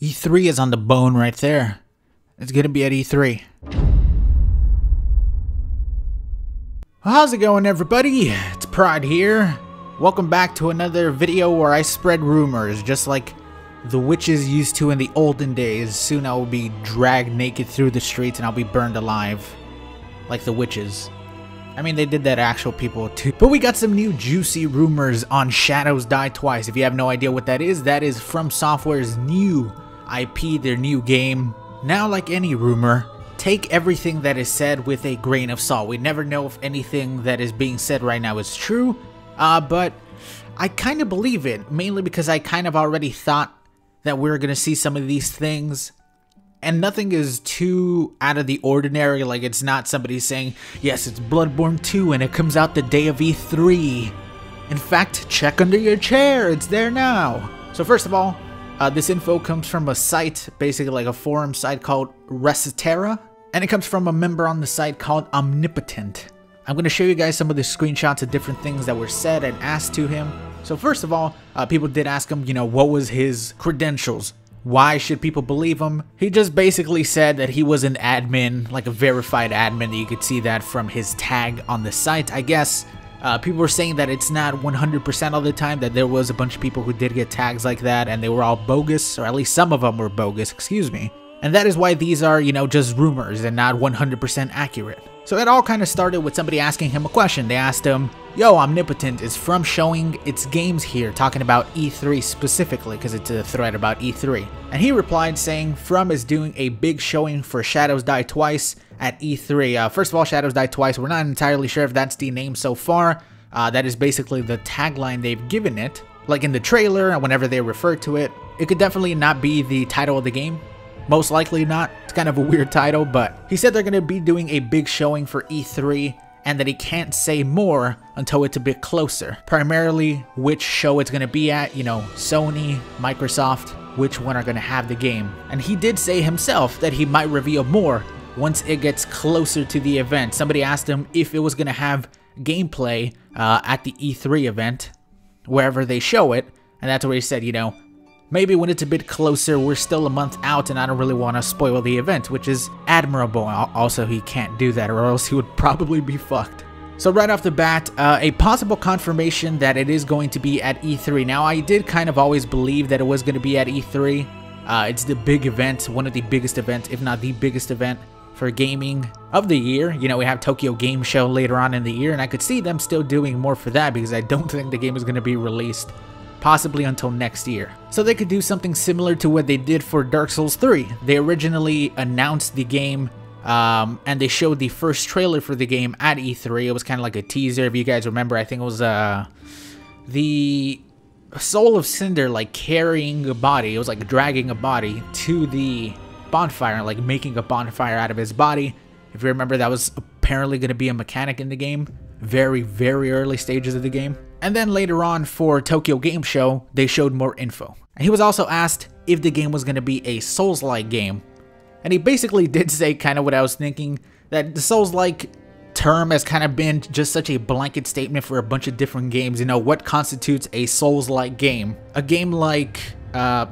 E3 is on the bone right there. It's gonna be at E3. Well, how's it going, everybody? It's Pride here. Welcome back to another video where I spread rumors, just like the witches used to in the olden days. Soon I will be dragged naked through the streets and I'll be burned alive. Like the witches. I mean, they did that to actual people too. But we got some new juicy rumors on Shadows Die Twice. If you have no idea what that is From Software's new IP, their new game. Now, like any rumor, take everything that is said with a grain of salt. We never know if anything that is being said right now is true, but I kind of believe it, mainly because I kind of already thought that we were going to see some of these things. And nothing is too out of the ordinary, like it's not somebody saying, yes, it's Bloodborne 2 and it comes out the day of E3. In fact, check under your chair, it's there now. So first of all, this info comes from a site, basically like a forum site called Recitera. And it comes from a member on the site called Omnipotent. I'm going to show you guys some of the screenshots of different things that were said and asked to him. So first of all, people did ask him, what was his credentials? Why should people believe him? He just basically said that he was an admin, like a verified admin. You could see that from his tag on the site. I guess people were saying that it's not 100% all the time, that there was a bunch of people who did get tags like that and they were all bogus, or at least some of them were bogus, excuse me. And that is why these are, just rumors and not 100% accurate. So it all kind of started with somebody asking him a question. They asked him, yo, Omnipotent, is From showing its games here, talking about E3 specifically, because it's a thread about E3. And he replied saying, From is doing a big showing for Shadows Die Twice at E3. First of all, Shadows Die Twice, we're not entirely sure if that's the name so far. That is basically the tagline they've given it. Like in the trailer, and whenever they refer to it, it could definitely not be the title of the game. Most likely not. It's kind of a weird title, but he said they're going to be doing a big showing for E3 and that he can't say more until it's a bit closer. Primarily which show it's going to be at, Sony, Microsoft, which one are going to have the game. And he did say himself that he might reveal more once it gets closer to the event. Somebody asked him if it was going to have gameplay at the E3 event, wherever they show it, and that's where he said, maybe when it's a bit closer, we're still a month out and I don't really want to spoil the event, which is admirable. Also, he can't do that or else he would probably be fucked. So right off the bat, a possible confirmation that it is going to be at E3. Now, I did kind of always believe that it was going to be at E3. It's the big event, one of the biggest events, if not the biggest event for gaming of the year. We have Tokyo Game Show later on in the year, and I could see them still doing more for that because I don't think the game is going to be released possibly until next year. So they could do something similar to what they did for Dark Souls 3. They originally announced the game and they showed the first trailer for the game at E3. It was kind of like a teaser. If you guys remember, I think it was the Soul of Cinder like carrying a body. It was like dragging a body to the bonfire, like making a bonfire out of his body. If you remember, that was apparently going to be a mechanic in the game. Very, very early stages of the game. And then later on for Tokyo Game Show, they showed more info. And he was also asked if the game was going to be a Souls-like game. And he basically did say kind of what I was thinking, that the Souls-like term has kind of been just such a blanket statement for a bunch of different games. What constitutes a Souls-like game? A game like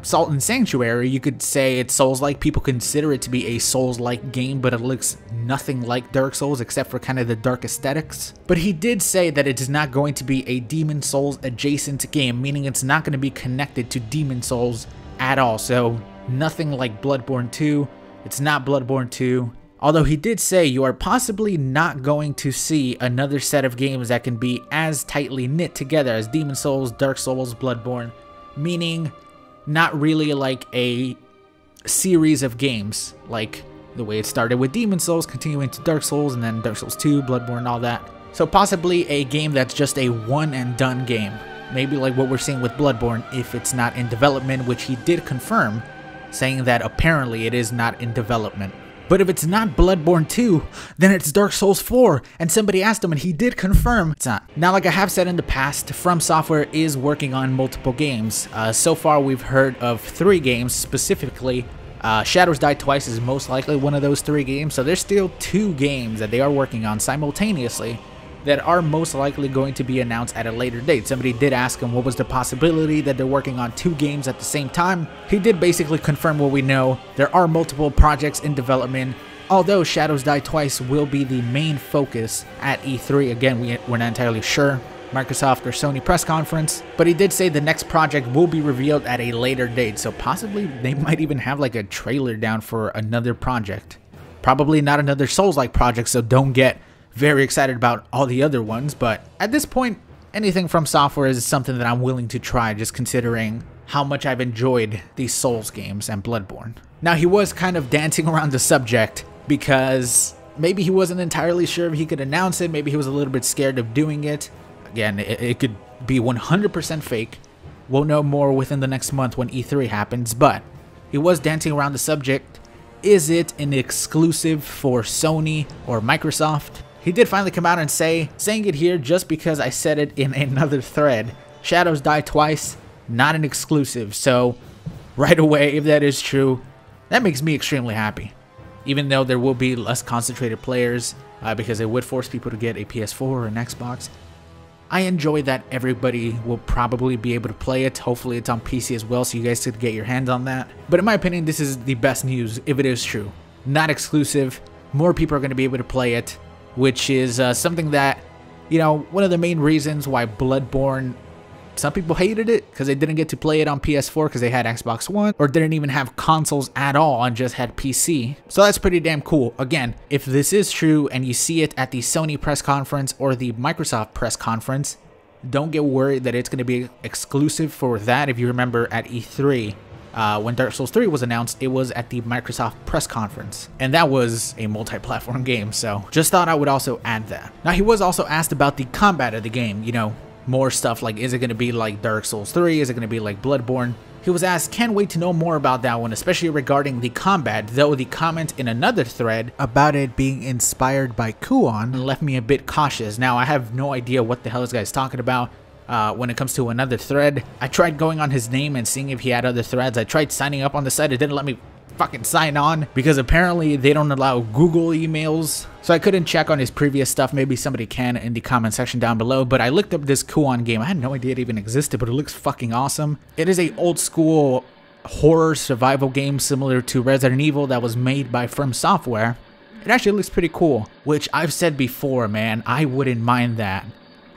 Salt and Sanctuary, you could say it's Souls-like. People consider it to be a Souls-like game, but it looks nothing like Dark Souls except for kind of the dark aesthetics. But he did say that it is not going to be a Demon Souls adjacent game, meaning it's not going to be connected to Demon Souls at all. So nothing like Bloodborne 2. It's not Bloodborne 2. Although he did say you are possibly not going to see another set of games that can be as tightly knit together as Demon Souls, Dark Souls, Bloodborne, meaning not really like a series of games, like the way it started with Demon Souls, continuing to Dark Souls, and then Dark Souls 2, Bloodborne, all that. So possibly a game that's just a one and done game. Maybe like what we're seeing with Bloodborne if it's not in development, which he did confirm, saying that apparently it is not in development. But if it's not Bloodborne 2, then it's Dark Souls 4, and somebody asked him and he did confirm it's not. Now, like I have said in the past, From Software is working on multiple games. So far we've heard of 3 games specifically. Shadows Die Twice is most likely one of those 3 games, so there's still 2 games that they are working on simultaneously. that are most likely going to be announced at a later date. Somebody did ask him what was the possibility that they're working on 2 games at the same time. He did basically confirm what we know. There are multiple projects in development, although Shadows Die Twice will be the main focus at E3. Again, we're not entirely sure. Microsoft or Sony press conference, but he did say the next project will be revealed at a later date, so possibly they might even have like a trailer down for another project. Probably not another Souls-like project, so don't get very excited about all the other ones, but at this point, anything from Software is something that I'm willing to try, just considering how much I've enjoyed these Souls games and Bloodborne. Now, he was kind of dancing around the subject because maybe he wasn't entirely sure if he could announce it, maybe he was a little bit scared of doing it. Again, it could be 100% fake. We'll know more within the next month when E3 happens, but he was dancing around the subject. Is it an exclusive for Sony or Microsoft? He did finally come out and saying it here just because I said it in another thread. Shadows Die Twice, not an exclusive. So right away, if that is true, that makes me extremely happy. Even though there will be less concentrated players because it would force people to get a PS4 or an Xbox. I enjoy that everybody will probably be able to play it. Hopefully it's on PC as well, so you guys could get your hands on that. But in my opinion, this is the best news if it is true. Not exclusive. More people are going to be able to play it, which is something that, you know, one of the main reasons why Bloodborne, some people hated it because they didn't get to play it on PS4 because they had Xbox One or didn't even have consoles at all and just had PC. So that's pretty damn cool. Again, if this is true and you see it at the Sony press conference or the Microsoft press conference, don't get worried that it's going to be exclusive for that. If you remember at E3, when Dark Souls 3 was announced, it was at the Microsoft press conference, and that was a multi-platform game, so just thought I would also add that. Now, he was also asked about the combat of the game, you know, more stuff like, is it going to be like Dark Souls 3, is it going to be like Bloodborne? He was asked, can't wait to know more about that one, especially regarding the combat, though the comment in another thread about it being inspired by Kuon left me a bit cautious. Now, I have no idea what the hell this guy's talking about. When it comes to another thread, I tried going on his name and seeing if he had other threads. I tried signing up on the site. It didn't let me fucking sign on because apparently they don't allow Google emails. So I couldn't check on his previous stuff. Maybe somebody can in the comment section down below. But I looked up this Kuon game. I had no idea it even existed, but it looks fucking awesome. It is a old school horror survival game similar to Resident Evil that was made by From Software. It actually looks pretty cool, which I've said before, man, I wouldn't mind that.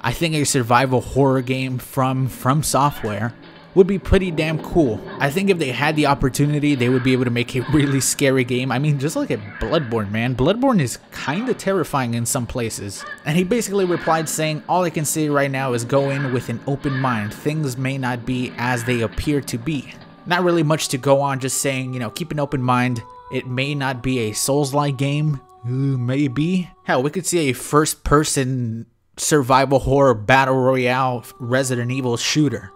I think a survival horror game from Software would be pretty damn cool. I think if they had the opportunity, they would be able to make a really scary game. I mean, just look at Bloodborne, man. Bloodborne is kind of terrifying in some places. And he basically replied saying, all I can say right now is go in with an open mind. Things may not be as they appear to be. Not really much to go on, just saying, you know, keep an open mind. It may not be a Souls-like game. Maybe. Hell, we could see a first-person survival horror battle royale Resident Evil shooter,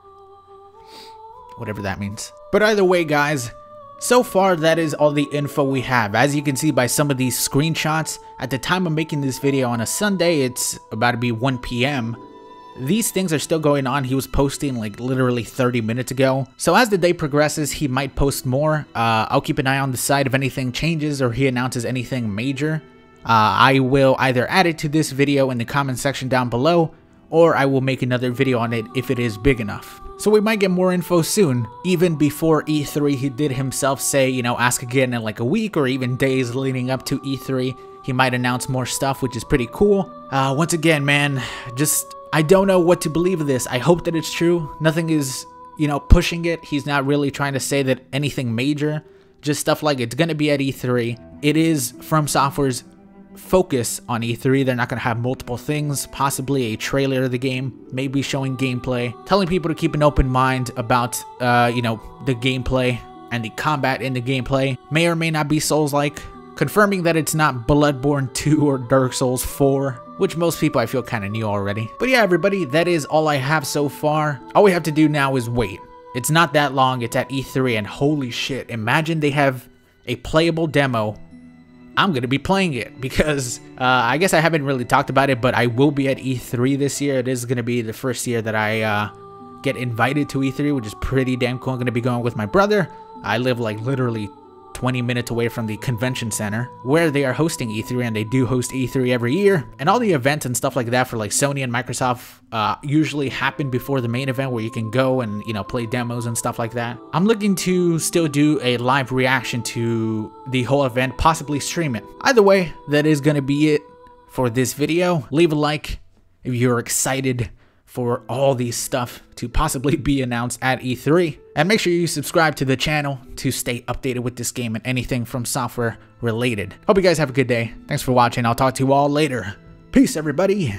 whatever that means. But either way, guys, so far that is all the info we have. As you can see by some of these screenshots, at the time of making this video on a Sunday, it's about to be 1 p.m. These things are still going on. He was posting like literally 30 minutes ago. So as the day progresses, he might post more. I'll keep an eye on the site if anything changes or he announces anything major. I will either add it to this video in the comment section down below, or I will make another video on it if it is big enough. So we might get more info soon. Even before E3, he did himself say, you know, ask again in like a week or even days leading up to E3. He might announce more stuff, which is pretty cool. Once again, man, I don't know what to believe of this. I hope that it's true. Nothing is, you know, pushing it. He's not really trying to say that anything major. Just stuff like it's gonna be at E3. It is From Software's focus on E3. They're not going to have multiple things, possibly a trailer of the game, maybe showing gameplay, telling people to keep an open mind about, you know, the gameplay and the combat in the gameplay. May or may not be Souls-like, confirming that it's not Bloodborne 2 or Dark Souls 4, which most people I feel kind of knew already. But yeah, everybody, that is all I have so far. All we have to do now is wait. It's not that long. It's at E3, and holy shit, imagine they have a playable demo. I'm going to be playing it because I guess I haven't really talked about it, but I will be at E3 this year. It is going to be the first year that I get invited to E3, which is pretty damn cool. I'm going to be going with my brother. I live like literally 20 minutes away from the convention center where they are hosting E3, and they do host E3 every year. And all the events and stuff like that for like Sony and Microsoft usually happen before the main event, where you can go and, you know, play demos and stuff like that. I'm looking to still do a live reaction to the whole event, possibly stream it. Either way, that is going to be it for this video. Leave a like if you're excited for all these stuff to possibly be announced at E3. And make sure you subscribe to the channel to stay updated with this game and anything from software related. Hope you guys have a good day. Thanks for watching. I'll talk to you all later. Peace, everybody.